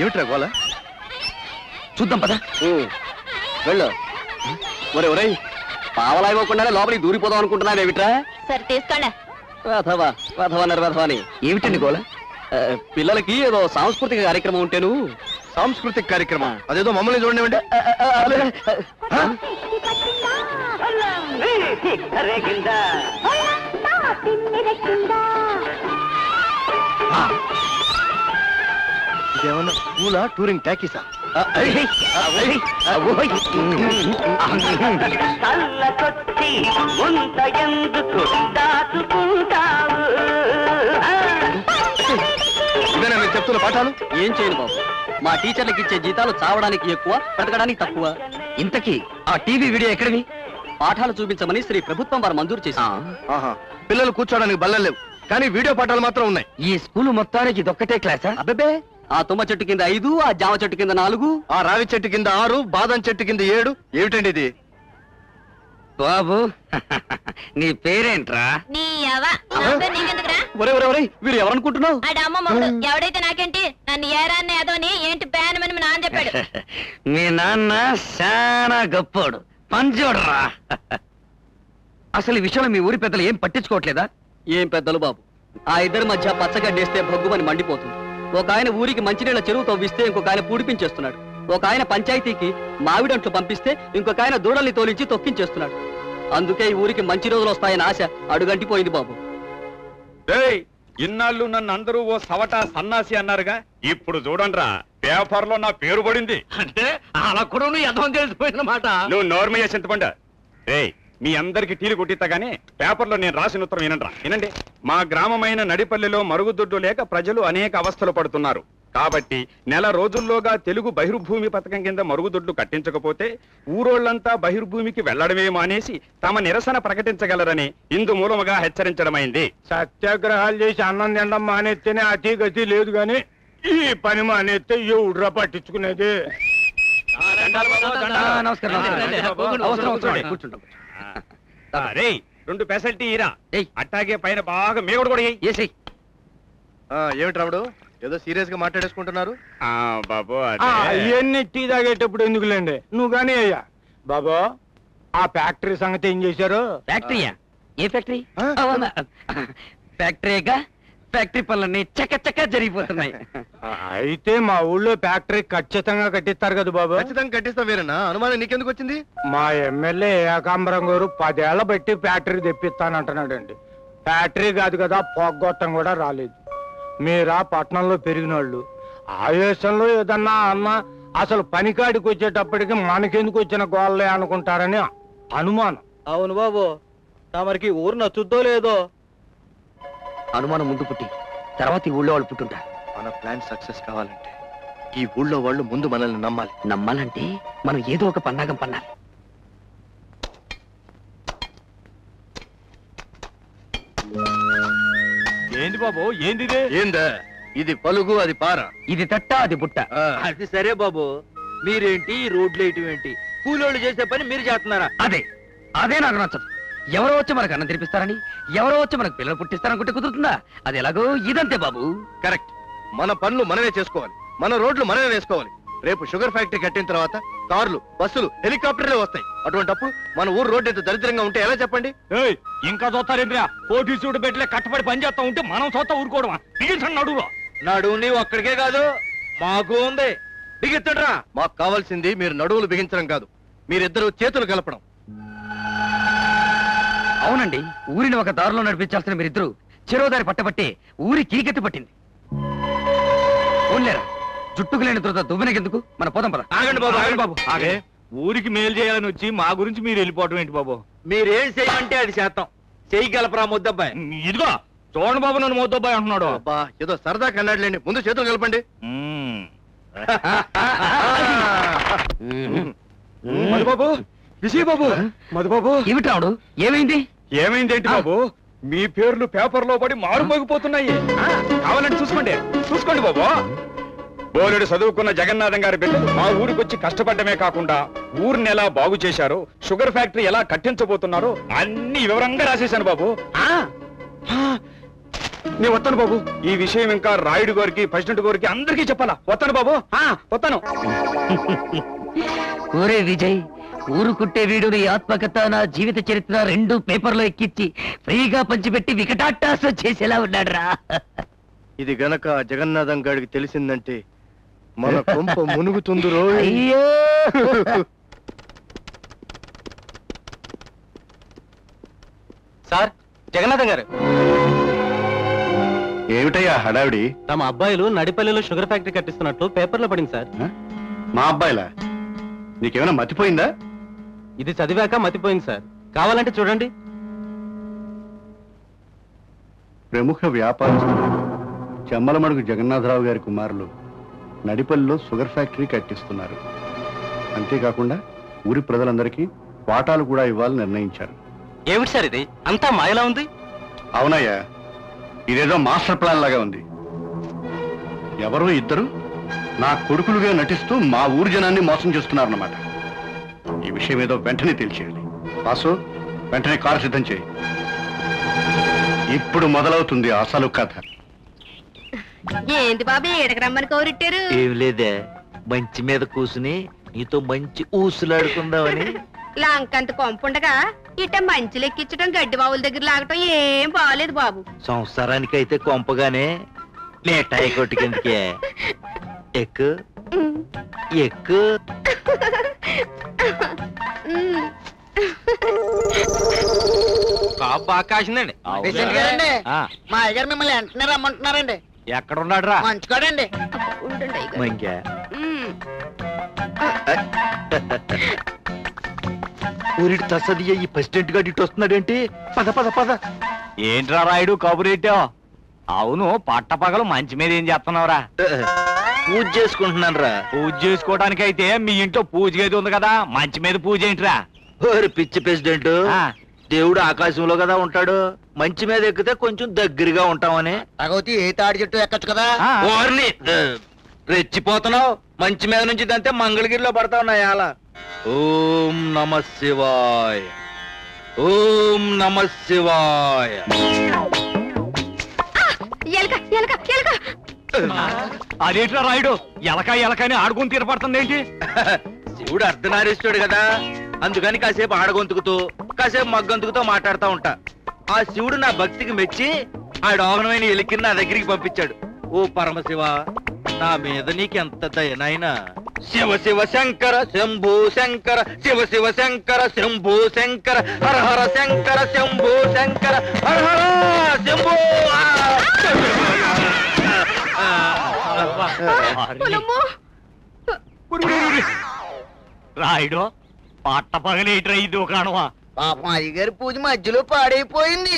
ఏమిట్రా గోళ? చూద్దాం పద. వెళ్ళు. ఒరే ఒరే, పావలా ఇవ్వకుండానే లోపలికి దూరిపోదాం అనుకుంటున్నాను. ఏమిట్రా? సరే తీసుకోండి. వేధవన్నారు వేధవాని. ఏమిటండి గోళ? పిల్లలకి ఏదో సాంస్కృతిక కార్యక్రమం ఉంటేను. సాంస్కృతిక కార్యక్రమం? అదేదో మమ్మల్ని చూడండి. ఇదేమన్నా స్కూలా, టూరింగ్ టాకీసా? ఇదేనా మీరు చెప్తున్న పాఠాలు? ఏం చేయను బాబు, మా టీచర్లకు ఇచ్చే జీతాలు చావడానికి ఎక్కువ, బ్రతకడానికి తక్కువ. ఇంతకీ ఆ టీవీ వీడియో ఎక్కడివి? పాఠాలు చూపించమని శ్రీ ప్రభుత్వం వారు మంజూరు చేశారు. పిల్లలు కూర్చోడానికి బల్లలు లేవు, కానీ వీడియో పాఠాలు మాత్రం ఉన్నాయి. ఈ స్కూల్ మొత్తానికి ఇదొక్కటే క్లాసా? అబ్బే, ఆ తుమ్మ చెట్టు కింద 5, ఆ జామ చెట్టు కింద 4, ఆ రావి చెట్టు కింద 6, బాదం చెట్టు కింద 7. ఏమిటండి ఇది? బాబు నీ పేరేంట్రా? నీ అవ్వ నీకెందుకురా? ఒరే ఒరే ఒరే, వీరు ఎవరనుకుంటున్నావు? ఆడ అమ్మ మొగుడు. ఎవడైతే నాకేంటి? నన్ను ఏరాన్ని ఏదోని ఏంటి బ్యానమని మా నాన్న చెప్పాడు. మీ నాన్న చాలా గొప్పోడు, పంచోడరా. అసలు ఈ విషయంలో మీ ఊరి పెద్దలు ఏం పట్టించుకోవట్లేదా? ఏం పెద్దలు బాబు, ఆ ఇద్దరి మధ్య పచ్చగడ్డేస్తే భగ్గుమని మండిపోతుంది. ఒక ఆయన ఊరికి మంచినీళ్ళ చెరువు తవ్విస్తే ఇంకొక ఆయన పూడిపించేస్తున్నాడు. ఒక ఆయన పంచాయతీకి మావిడంట్లు పంపిస్తే ఇంకొక ఆయన దూడల్ని తోలించి తొక్కించేస్తున్నాడు. అందుకే ఈ ఊరికి మంచి రోజులు వస్తాయని ఆశ అడుగంటిపోయింది బాబు. ఇన్నాళ్ళు నన్ను అందరూ ఓ సవట సన్నాసి అన్నారుగా, ఇప్పుడు చూడండిరా పేపర్లో నా పేరు పడింది. అంటే అలా కూడా నువ్వు యథం తెలిసిపోయిన మాట. నువ్వు నోర్మయ్య చింతపండ. మీ అందరికి టీలు కొట్టిస్తా గానీ పేపర్లో నేను రాసిన ఉత్తరం వినండి. మా గ్రామమైన నడిపల్లిలో మరుగుదొడ్డు లేక ప్రజలు అనేక అవస్థలు పడుతున్నారు. కాబట్టి నెల రోజుల్లోగా తెలుగు బహిర్భూమి పథకం కింద మరుగుదొడ్లు కట్టించకపోతే ఊరోళ్లంతా బహిర్భూమికి వెళ్లడమే మానేసి తమ నిరసన ప్రకటించగలరని ఇందు మూలముగా హెచ్చరించడమైంది. సత్యాగ్రహాలు చేసి అన్నం తినడం మానేస్తేనే అతి గతి లేదు గాని ఈ పని మానేస్తే ఎవడ్రా పట్టించుకునేది? రెండు పెసల్టీ ఇరా, అట్టాగే పైన బాగా మేగుడు కూడా ఏమిటి రాముడు, ఏదో సీరియస్ గా మాట్లాడేసుకుంటున్నారు? బాబు అవన్నీ టీ తాగేటప్పుడు ఎందుకులేండి, నువ్వు కానీ అయ్యా. బాబు ఆ ఫ్యాక్టరీ సంగతి ఏం చేశారు? ఫ్యాక్టరీయా? ఏ ఫ్యాక్టరీ? ఫ్యాక్టరీగా ఫ్యాక్టరీ పనులన్నీ చక్క జరిగిపోతున్నాయి. అయితే మా ఊళ్ళో ఫ్యాక్టరీ ఖచ్చితంగా కట్టిస్తారు కదా బాబు? ఖచ్చితంగా కట్టిస్తా. వేరేనా అనుమానం నీకెందుకు వచ్చింది? మా ఎమ్మెల్యే ఏకాంబరం గారు 10 ఏళ్ల బట్టి ఫ్యాక్టరీ తెప్పిస్తానంటున్నాడండి. ఫ్యాక్టరీ కాదు కదా, పొగ్గొట్టం కూడా రాలేదు. మీరా పట్టణంలో పెరిగిన వాళ్ళు, ఆవేశంలో ఏదన్నా అన్నా అసలు పనికాడికి వచ్చేటప్పటికి మనకెందుకు వచ్చిన గోళ్ళే అనుకుంటారని అనుమానం. అవును బాబు, తమరికి ఊరు నచ్చుద్దో లేదో అనుమానం ముందు పుట్టి తర్వాత ఈ ఊళ్ళో వాళ్ళు పుట్టుంటారు. మన ప్లాన్ సక్సెస్ కావాలంటే ఈ ఊళ్ళో వాళ్ళు ముందు మనల్ని నమ్మాలి. నమ్మాలంటే మనం ఏదో ఒక పన్నాగం పన్నాలి. ఏంది బాబు, ఏంది ఏందా? ఇది పలుగు, అది పార, ఇది తట్ట, అది బుట్ట. అది సరే బాబు, మీరేంటి రోడ్లు వేయటం ఏంటి? కూలోళ్ళు చేసే పని మీరు చేస్తున్నారా? అదే నాకు నచ్చదు. ఎవరో వచ్చి మనకు అన్నం తినిపిస్తారని, ఎవరో వచ్చి మనకు పిల్లలు పుట్టిస్తారనుకుంటే కుదురుతుందా? అది ఎలాగో ఇదంతే బాబు. కరెక్ట్. మన పనులు మనమే చేసుకోవాలి, మన రోడ్లు మనమే వేసుకోవాలి. రేపు షుగర్ ఫ్యాక్టరీ కట్టిన తర్వాత కార్లు, బస్సులు, హెలికాప్టర్లే వస్తాయి. అటువంటిప్పుడు మన ఊరు రోడ్డు ఎంత దరిద్రంగా ఉంటే ఎలా చెప్పండి? ఇంకా చూస్తారేంద్రా? కోటీసుడు పెట్టలే కట్టబడి పని చేస్తా ఉంటే మనం చూస్తా ఊరుకోవడమా? బిగించండి నడువులో. నడువుని ఒక్కడికే కాదు, మాకు ఉంది. బిగిస్తుండ్రా. మాకు కావాల్సింది మీరు నడువులు బిగించడం కాదు, మీరిద్దరూ చేతులు కలపడం. అవునండి, ఊరిని ఒక దారిలో నడిపించాల్సిన మీరిద్దరు చెరోదారి పట్టబట్టే ఊరి కీకెత్తి పట్టింది. ఓన్లేరా, జుట్టుకు లేని తర్వాత దువ్వెనకెందుకు? మన పోదాం పద. ఆగండి బాబు, ఆగండి బాబు. ఆగే, ఊరికి మేలు చేయాలని వచ్చి మా గురించి మీరు వెళ్ళిపోవటం ఏంటి బాబు? మీరేం చేయమంటే అది చేస్తాం. చేయగలపరా ముద్దబ్బాయి? ఇదిగో చూడండి బాబు, నన్ను ముద్దబ్బాయి అంటున్నాడు. అబ్బా, ఏదో సరదా కన్నాడులేండి, ముందు చేతులు కలపండి. మధుబాబు, విజయబాబు, మధుబాబు. ఏమిటి రావుడు, ఏమైంది? ఏమైందేంటి బాబు? మీ పేర్లు పేపర్లో పడి మారుమోగిపోతున్నాయి. కావాలంటే చూసుకోండి బాబు. బోలెడు చదువుకున్న జగన్నాథం గారి బిడ్డలు మా ఊరికొచ్చి కష్టపడ్డమే కాకుండా ఊరిని ఎలా బాగు చేశారో, షుగర్ ఫ్యాక్టరీ ఎలా కట్టించబోతున్నారో అన్ని వివరంగా రాసేశాను బాబు. నేను వస్తాను బాబు. ఈ విషయం ఇంకా రాయుడు గారికి ప్రెసిడెంట్ గారికి అందరికీ చెప్పాలా? వస్తాను బాబు, వస్తాను. ఊరే విజయ్, ఊరు కుట్టే వీడుని ఆత్మకథ నా జీవిత చరిత్ర 2 పేపర్లో ఎక్కించి ఫ్రీగా పంచిపెట్టి వికటాటాస చేసేలా ఉన్నాడు రా. ఇది గనక జగన్నాథం గాడికి తెలిసిందంటే మన కొంప మునుగుతుంది రో. అయ్యో సార్, జగన్నాథం గారు. ఏమిటయ్యా హడావిడి? తమ అబ్బాయిలు నడిపల్లిలో షుగర్ ఫ్యాక్టరీ కట్టిస్తున్నట్లు పేపర్లో పడింది సార్. మా అబ్బాయిలా? నీకేమైనా మతిపోయిందా? ఇది చదివాక మతిపోయింది సార్. కావాలంటే చూడండి. ప్రముఖ వ్యాపారస్తులు చెమ్మలమడుగు జగన్నాథరావు గారి కుమారులు నడిపల్లిలో షుగర్ ఫ్యాక్టరీ కట్టిస్తున్నారు. అంతేకాకుండా ఊరి ప్రజలందరికీ వాటాలు కూడా ఇవ్వాలని నిర్ణయించారు. ఏమిటి సార్ ఇది? అంతా మాయలా ఉంది. అవునయ్యా, ఇదేదో మాస్టర్ ప్లాన్ లాగా ఉంది. ఎవరో ఇద్దరు నా కొడుకులుగా నటిస్తూ మా ఊరి జనాన్ని మోసం చేస్తున్నారన్నమాట. ఈ విషయం ఏదో వెంటనే తెలిసేయాలి. వాసు, వెంటనే కారు సిద్ధం చేయి. ఇప్పుడు మొదలవుతుంది అసలు కథ. ఏంటి బాబీ ఎడకి రమ్మని కోరిట్టారు? ఏం లేదే, మంచి మీద కూసుని నీతో మంచి ఊసులాడుకుందామని. లంకంత కొంపుండగా ఇట్ట మంచి లెక్కించడం గడ్డి బావుల దగ్గర లాగటం ఏం బాగలేదు బాబు. సంసారానికి అయితే కొంపగానే నేటాయి కొట్టుకెందుకే. ఎక్కు ఎక్కు. బాగా కాసిందండి. మా అయ్యగారు మిమ్మల్ని వెంటనే రమ్మంటున్నారండి. ఎక్కడున్నాడు రా? మంచుకోడండి. ఉండండి అయ్యగారు. మంకా ఊరిటి తసదియ్య ఈ ప్రెసిడెంట్ గారు ఇటు వస్తున్నాడేంటి? పద పద పద. ఏంట్రా రాయుడు కబురెట్టావు? అవును, పట్టపగలు మంచి మీద ఏం చేస్తున్నావురా? పూజ చేసుకుంటున్నాను రా. పూజ చేసుకోవడానికి అయితే మీ ఇంట్లో పూజ గది ఉంది కదా, మంచి మీద పూజ ఏంట్రా? ఓరి పిచ్చి ప్రెసిడెంట్, దేవుడు ఆకాశంలో కదా ఉంటాడు, మంచి మీద ఎక్కితే కొంచెం దగ్గరగా ఉంటామని. తగవుతి ఏ తాడి చెట్టు ఎక్కచ్చు కదా. ఓర్ని రెచ్చిపోతున్నావు. మంచి మీద నుంచి దంతే మంగళగిరిలో పడతావు నా యాల. ఓం నమ శివాయ, ఓం నమ శివాయ. ఎలక ఎలక ఎలక. అదేంట్రా రాయుడు, ఎలక ఎలకని ఆడుకుని తీరపడుతుంది ఏంటి? శివుడు అర్ధనారీశ్వరుడు కదా, అందుకని కాసేపు ఆడగొంతుకుతూ కాసేపు మగ్గొంతుకుతో మాట్లాడుతూ ఉంటా. ఆ శివుడు నా భక్తికి మెచ్చి ఆ డోగనమైన ఎలికిని నా దగ్గరికి పంపించాడు. ఓ పరమశివ, నా మీద నీకెంత దయ నాయనా. శివ శివ శంకర శంభో శంకర, శివ శివ శంకర శంభో శంకర, హర హర శంకర శంభో శంకర, హర హర శంభో. రాయుడు, పట్టపగలేట్రా ఈ దుకాణమా? పాపం అయ్యగారి పూజ మధ్యలో పాడైపోయింది.